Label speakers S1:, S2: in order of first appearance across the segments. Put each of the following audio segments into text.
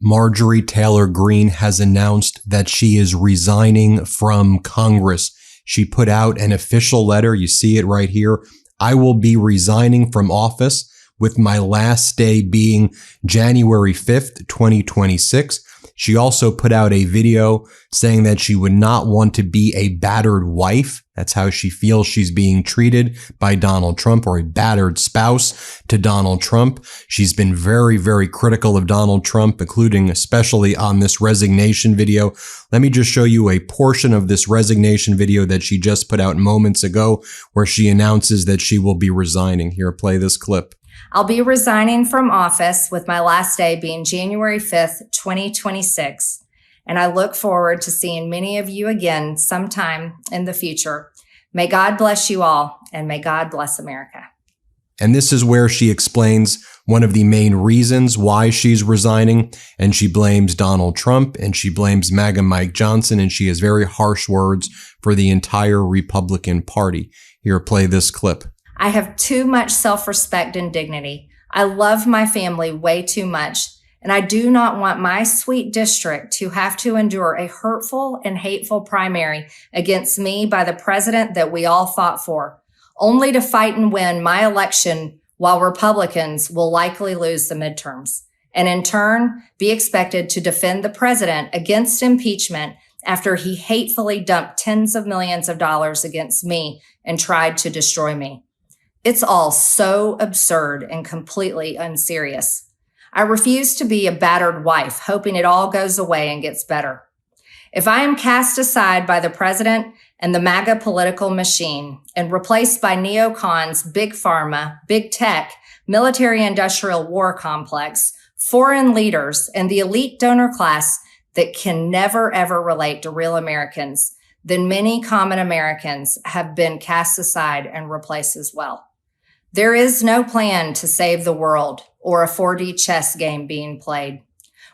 S1: Marjorie Taylor Greene has announced that she is resigning from Congress. She put out an official letter. You see it right here. I will be resigning from office with my last day being January 5th, 2026. She also put out a video saying that she would not want to be a battered wife. That's how she feels she's being treated by Donald Trump, or a battered spouse to Donald Trump. She's been very, very critical of Donald Trump, including especially on this resignation video. Let me just show you a portion of this resignation video that she just put out moments ago, where she announces that she will be resigning. Here, play this clip.
S2: I'll be resigning from office with my last day being January 5th, 2026. And I look forward to seeing many of you again sometime in the future. May God bless you all, and may God bless America.
S1: And this is where she explains one of the main reasons why she's resigning. And she blames Donald Trump, and she blames MAGA Mike Johnson, and she has very harsh words for the entire Republican Party. Here, play this clip.
S2: I have too much self-respect and dignity. I love my family way too much, and I do not want my sweet district to have to endure a hurtful and hateful primary against me by the president that we all fought for, only to fight and win my election while Republicans will likely lose the midterms, and in turn be expected to defend the president against impeachment after he hatefully dumped tens of millions of dollars against me and tried to destroy me. It's all so absurd and completely unserious. I refuse to be a battered wife, hoping it all goes away and gets better. If I am cast aside by the president and the MAGA political machine and replaced by neocons, big pharma, big tech, military-industrial war complex, foreign leaders, and the elite donor class that can never, ever relate to real Americans, then many common Americans have been cast aside and replaced as well. There is no plan to save the world or a 4D chess game being played.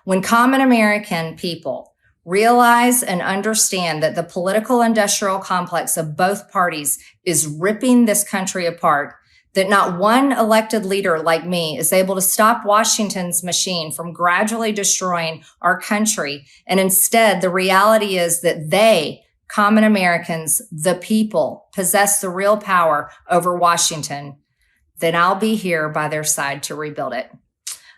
S2: When common American people realize and understand that the political industrial complex of both parties is ripping this country apart, that not one elected leader like me is able to stop Washington's machine from gradually destroying our country, and instead the reality is that they, common Americans, the people, possess the real power over Washington, then I'll be here by their side to rebuild it.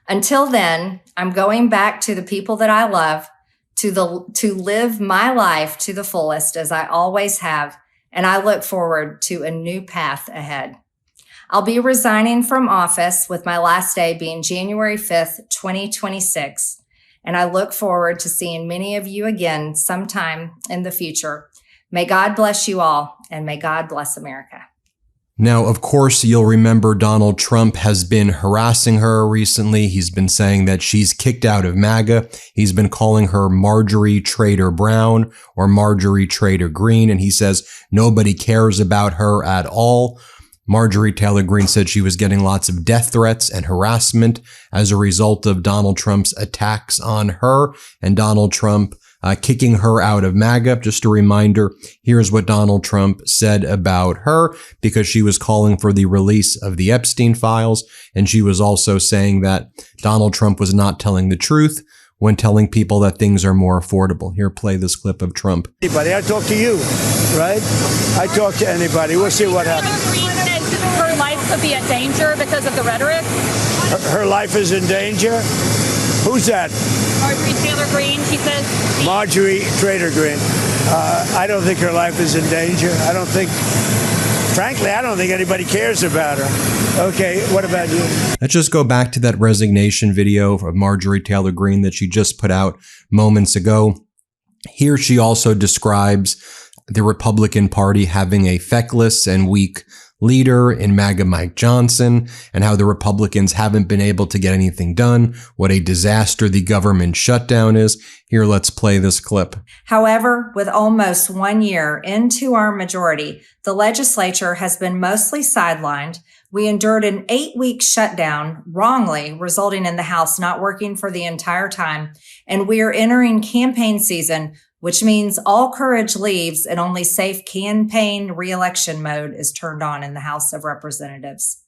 S2: Until then, I'm going back to the people that I love, to live my life to the fullest as I always have, and I look forward to a new path ahead. I'll be resigning from office with my last day being January 5th, 2026, and I look forward to seeing many of you again sometime in the future. May God bless you all, and may God bless America.
S1: Now, of course, you'll remember Donald Trump has been harassing her recently. He's been saying that she's kicked out of MAGA. He's been calling her Marjorie Taylor Brown or Marjorie Taylor Greene, and he says nobody cares about her at all. Marjorie Taylor Greene said she was getting lots of death threats and harassment as a result of Donald Trump's attacks on her, and Donald Trump kicking her out of MAGA. Just a reminder, here's what Donald Trump said about her, because she was calling for the release of the Epstein files, and she was also saying that Donald Trump was not telling the truth when telling people that things are more affordable. Here, play this clip of Trump.
S3: Anybody, I talk to you, right? I talk to anybody. We'll see what happens.
S4: Her life could be in danger because of the rhetoric.
S3: Her life is in danger? Who's that?
S4: Marjorie Taylor Greene, she says.
S3: Marjorie Taylor Greene. I don't think her life is in danger. Frankly, I don't think anybody cares about her. Okay, what about you?
S1: Let's just go back to that resignation video of Marjorie Taylor Greene that she just put out moments ago. Here she also describes the Republican Party having a feckless and weak leader in MAGA Mike Johnson, and how the Republicans haven't been able to get anything done, what a disaster the government shutdown is. Here, let's play this clip.
S2: However, with almost 1 year into our majority, the legislature has been mostly sidelined. We endured an 8-week shutdown, wrongly, resulting in the House not working for the entire time, and we are entering campaign season, which means all courage leaves and only safe campaign re-election mode is turned on in the House of Representatives.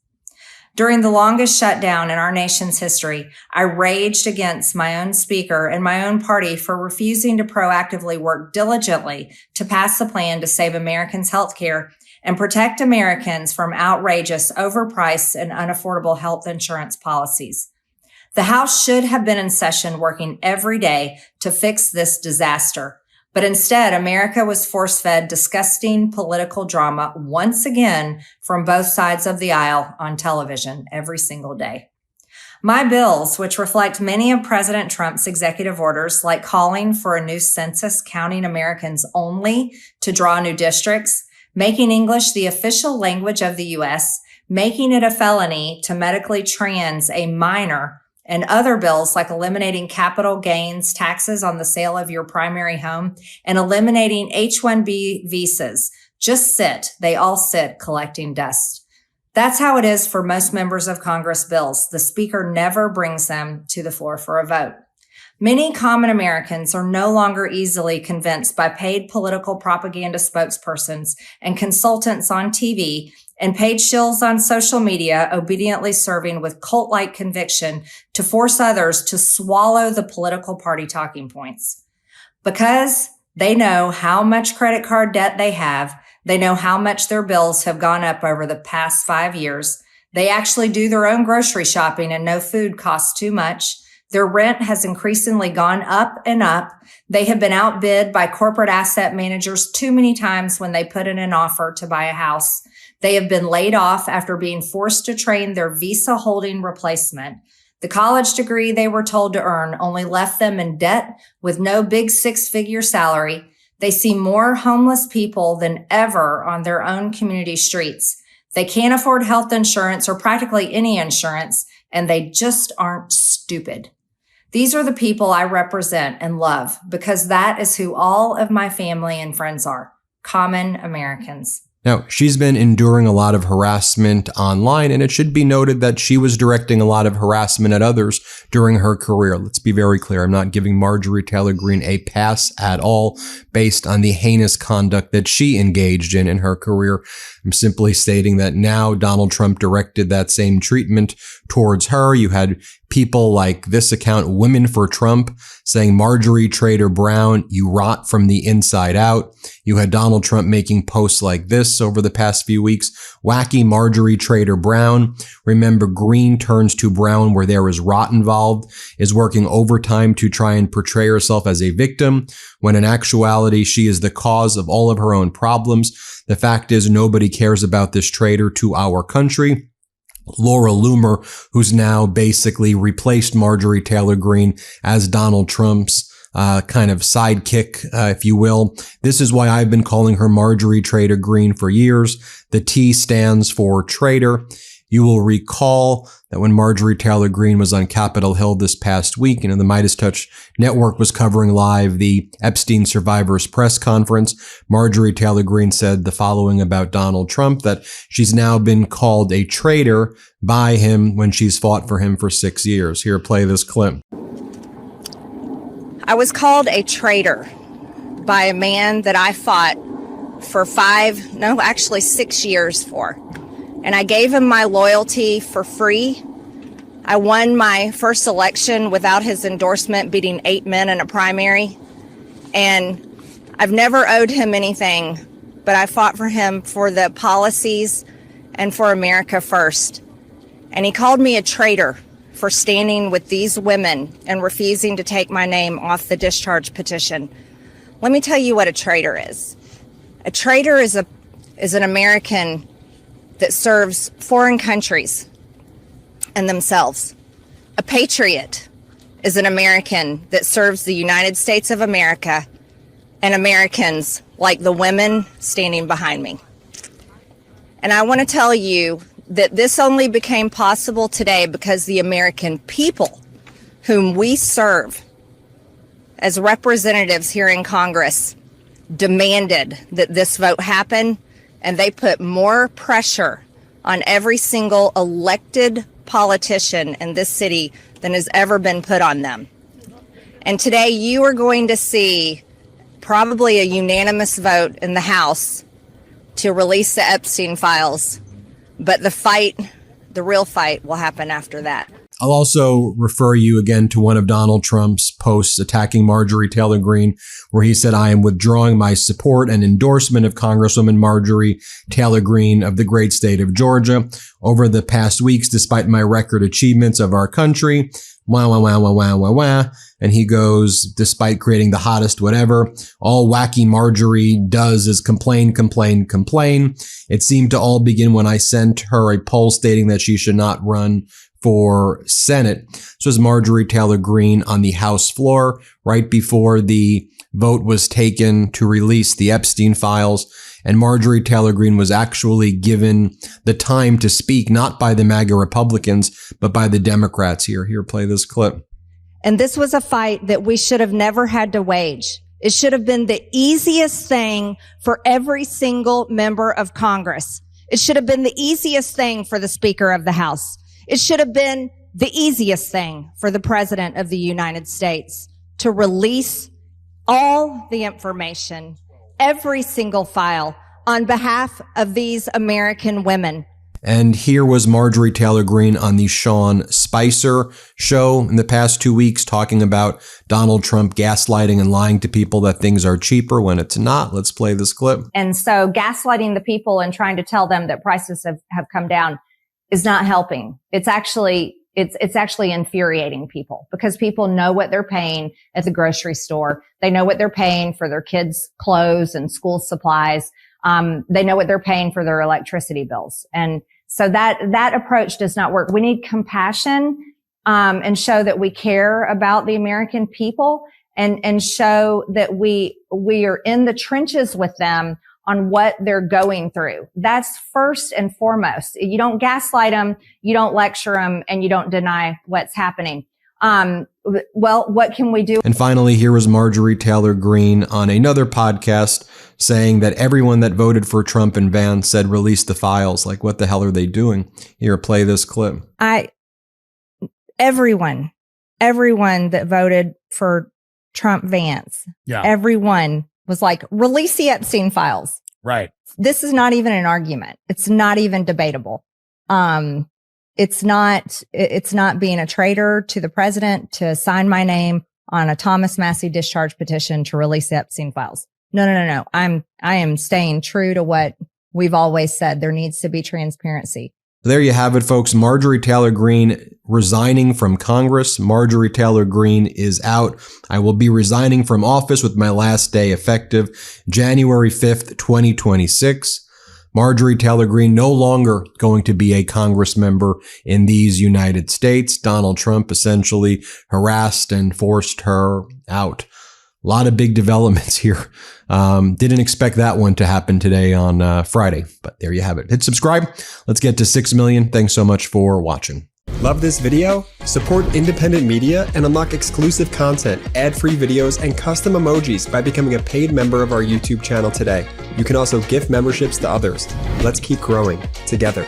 S2: During the longest shutdown in our nation's history, I raged against my own speaker and my own party for refusing to proactively work diligently to pass a plan to save Americans' health care and protect Americans from outrageous, overpriced, and unaffordable health insurance policies. The House should have been in session working every day to fix this disaster. But instead, America was force-fed disgusting political drama once again from both sides of the aisle on television every single day. My bills, which reflect many of President Trump's executive orders, like calling for a new census counting Americans only to draw new districts, making English the official language of the U.S., making it a felony to medically trans a minor, and other bills like eliminating capital gains taxes on the sale of your primary home and eliminating H-1B visas just sit. They all sit collecting dust. That's how it is for most members of Congress bills. The Speaker never brings them to the floor for a vote. Many common Americans are no longer easily convinced by paid political propaganda spokespersons and consultants on TV and paid shills on social media, obediently serving with cult-like conviction to force others to swallow the political party talking points. Because they know how much credit card debt they have, they know how much their bills have gone up over the past 5 years. They actually do their own grocery shopping and know food costs too much. Their rent has increasingly gone up and up. They have been outbid by corporate asset managers too many times when they put in an offer to buy a house. They have been laid off after being forced to train their visa holding replacement. The college degree they were told to earn only left them in debt with no big six-figure salary. They see more homeless people than ever on their own community streets. They can't afford health insurance or practically any insurance, and they just aren't stupid. These are the people I represent and love because that is who all of my family and friends are, common Americans.
S1: Now, she's been enduring a lot of harassment online, and it should be noted that she was directing a lot of harassment at others during her career. Let's be very clear. I'm not giving Marjorie Taylor Greene a pass at all based on the heinous conduct that she engaged in her career. I'm simply stating that now Donald Trump directed that same treatment towards her. You had people like this account, Women for Trump, saying, Marjorie Taylor Brown, you rot from the inside out. You had Donald Trump making posts like this over the past few weeks. Wacky Marjorie Taylor Brown. Remember, Green turns to brown where there is rot involved, is working overtime to try and portray herself as a victim, when in actuality, she is the cause of all of her own problems. The fact is, nobody cares about this traitor to our country. Laura Loomer, who's now basically replaced Marjorie Taylor Greene as Donald Trump's kind of sidekick, if you will. This is why I've been calling her Marjorie Taylor Greene for years. The T stands for traitor. You will recall that when Marjorie Taylor Greene was on Capitol Hill this past week, the MeidasTouch network was covering live the Epstein survivors press conference. Marjorie Taylor Greene said the following about Donald Trump, that she's now been called a traitor by him when she's fought for him for 6 years. Here, play this clip.
S5: I was called a traitor by a man that I fought for 6 years for. And I gave him my loyalty for free. I won my first election without his endorsement, beating 8 men in a primary. And I've never owed him anything, but I fought for him for the policies and for America first. And he called me a traitor for standing with these women and refusing to take my name off the discharge petition. Let me tell you what a traitor is. A traitor is an American that serves foreign countries and themselves. A patriot is an American that serves the United States of America and Americans like the women standing behind me. And I want to tell you that this only became possible today because the American people whom we serve as representatives here in Congress demanded that this vote happen. And they put more pressure on every single elected politician in this city than has ever been put on them. And today you are going to see probably a unanimous vote in the House to release the Epstein files. But the fight the real fight will happen after that.
S1: I'll also refer you again to one of Donald Trump's posts attacking Marjorie Taylor Greene, where he said, "I am withdrawing my support and endorsement of Congresswoman Marjorie Taylor Greene of the great state of Georgia. Over the past weeks, despite my record achievements of our country," wah, wah, wah, wah, wah, wah, wah. And he goes, "Despite creating the hottest whatever, all wacky Marjorie does is complain, complain, complain. It seemed to all begin when I sent her a poll stating that she should not run for Senate." So is Marjorie Taylor Greene on the House floor right before the vote was taken to release the Epstein files. And Marjorie Taylor Greene was actually given the time to speak, not by the MAGA Republicans, but by the Democrats here. Here, play this clip.
S5: And this was a fight that we should have never had to wage. It should have been the easiest thing for every single member of Congress. It should have been the easiest thing for the Speaker of the House. It should have been the easiest thing for the President of the United States to release all the information, every single file, on behalf of these American women.
S1: And here was Marjorie Taylor Greene on the Sean Spicer show in the past 2 weeks talking about Donald Trump gaslighting and lying to people that things are cheaper when it's not. Let's play this clip.
S5: And so gaslighting the people and trying to tell them that prices have come down is not helping. It's actually infuriating people, because people know what they're paying at the grocery store. They know what they're paying for their kids' clothes and school supplies. They know what they're paying for their electricity bills. And so that approach does not work. We need compassion, and show that we care about the American people, and show that we are in the trenches with them on what they're going through. That's first and foremost. You don't gaslight them, you don't lecture them, and you don't deny what's happening. Well, what can we do?
S1: And finally, here was Marjorie Taylor Greene on another podcast saying that everyone that voted for Trump and Vance said release the files. Like, what the hell are they doing? Here, play this clip.
S5: Everyone that voted for Trump Vance, everyone was like, release the Epstein files.
S6: Right.
S5: This is not even an argument. It's not even debatable. It's not being a traitor to the president to sign my name on a Thomas Massie discharge petition to release the Epstein files. No. I am staying true to what we've always said. There needs to be transparency.
S1: There you have it, folks. Marjorie Taylor Greene resigning from Congress. Marjorie Taylor Greene is out. I will be resigning from office with my last day effective January 5th, 2026. Marjorie Taylor Greene no longer going to be a Congress member in these United States. Donald Trump essentially harassed and forced her out. A lot of big developments here. Didn't expect that one to happen today on Friday, but there you have it. Hit subscribe. Let's get to 6 million. Thanks so much for watching.
S7: Love this video? Support independent media and unlock exclusive content, ad-free videos, and custom emojis by becoming a paid member of our YouTube channel today. You can also gift memberships to others. Let's keep growing together.